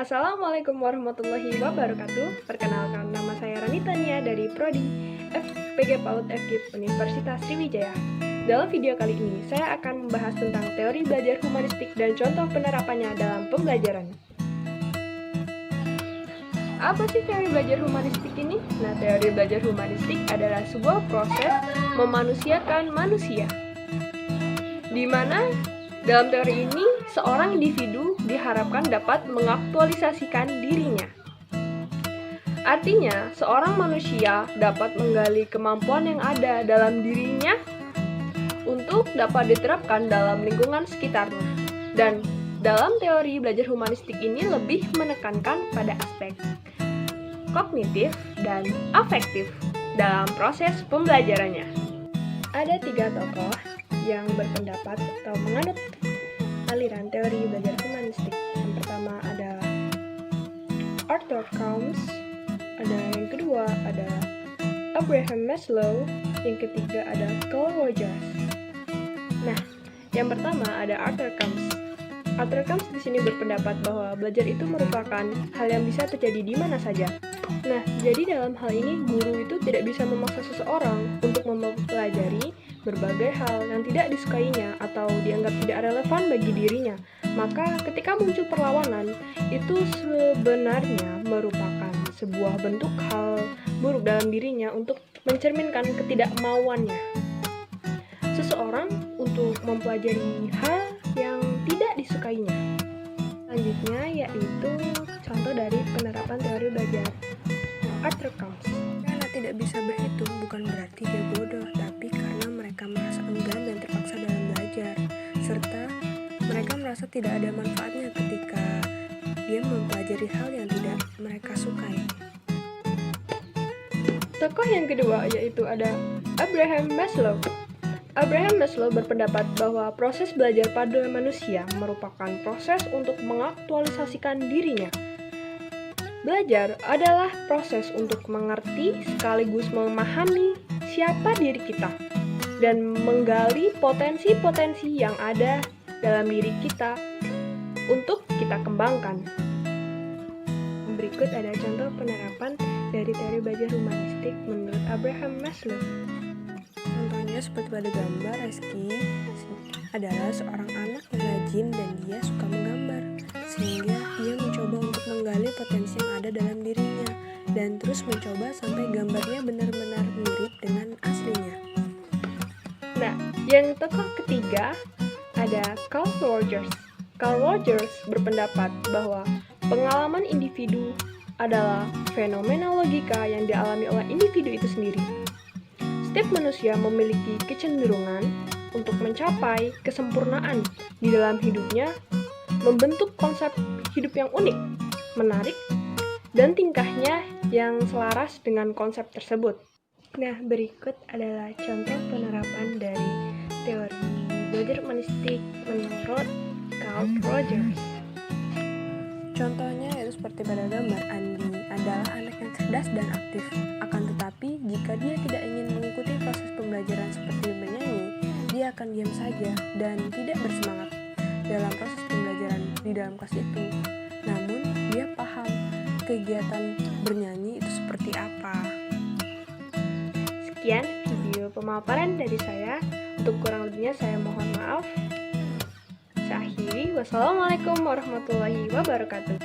Assalamualaikum warahmatullahi wabarakatuh. Perkenalkan, nama saya Rani Tania dari Prodi FPG PAUD FKIP Universitas Sriwijaya. Dalam video kali ini, saya akan membahas tentang teori belajar humanistik dan contoh penerapannya dalam pembelajaran. Apa sih teori belajar humanistik ini? Nah, teori belajar humanistik adalah sebuah proses memanusiakan manusia, di mana dalam teori ini, seorang individu diharapkan dapat mengaktualisasikan dirinya. Artinya, seorang manusia dapat menggali kemampuan yang ada dalam dirinya untuk dapat diterapkan dalam lingkungan sekitarnya. Dan dalam teori belajar humanistik ini lebih menekankan pada aspek kognitif dan afektif dalam proses pembelajarannya. Ada 3 tokoh yang berpendapat atau menganut aliran teori belajar humanistik. Yang pertama ada Arthur Combs, yang kedua ada Abraham Maslow, yang ketiga ada Carl Rogers. Nah, yang pertama ada Arthur Combs. Arthur Combs di sini berpendapat bahwa belajar itu merupakan hal yang bisa terjadi di mana saja. Nah, jadi dalam hal ini guru itu tidak bisa memaksa seseorang untuk mempelajari berbagai hal yang tidak disukainya atau dianggap tidak relevan bagi dirinya. Maka ketika muncul perlawanan, itu sebenarnya merupakan sebuah bentuk hal buruk dalam dirinya untuk mencerminkan ketidakmauannya seseorang untuk mempelajari hal yang tidak disukainya. Selanjutnya yaitu contoh dari penerapan teori belajar Arthur Combs. Karena tidak bisa berhitung bukan berarti dia bodoh, tapi karena mereka merasa enggan dan terpaksa dalam belajar, serta mereka merasa tidak ada manfaatnya ketika dia mempelajari hal yang tidak mereka sukai. Tokoh yang kedua yaitu ada Abraham Maslow. Abraham Maslow berpendapat bahwa proses belajar pada manusia merupakan proses untuk mengaktualisasikan dirinya. Belajar adalah proses untuk mengerti sekaligus memahami siapa diri kita dan menggali potensi-potensi yang ada dalam diri kita untuk kita kembangkan. Berikut ada contoh penerapan dari teori belajar humanistik menurut Abraham Maslow. Contohnya seperti pada gambar, Reski adalah seorang anak yang rajin dan dia suka menggambar, sehingga dia mencoba untuk menggali potensi yang ada dalam dirinya dan terus mencoba sampai gambarnya benar-benar mirip dengan aslinya. Nah, yang tokoh ketiga ada Carl Rogers. Carl Rogers berpendapat bahwa pengalaman individu adalah fenomena logika yang dialami oleh individu itu sendiri. Setiap manusia memiliki kecenderungan untuk mencapai kesempurnaan di dalam hidupnya, membentuk konsep hidup yang unik, menarik, dan tingkahnya yang selaras dengan konsep tersebut. Nah, berikut adalah contoh penerapan dari teori belajar humanistik menurut Carl Rogers. Contohnya yaitu seperti pada gambar, Andi adalah anak yang cerdas dan aktif. Akan tetapi, jika dia tidak ingin mengikuti proses pembelajaran seperti bernyanyi, dia akan diam saja dan tidak bersemangat dalam proses pembelajaran di dalam kelas itu. Namun, dia paham kegiatan bernyanyi itu seperti apa. Sekian video pemaparan dari saya. Untuk kurang lebihnya saya mohon maaf. Saya akhiri. Wassalamualaikum warahmatullahi wabarakatuh.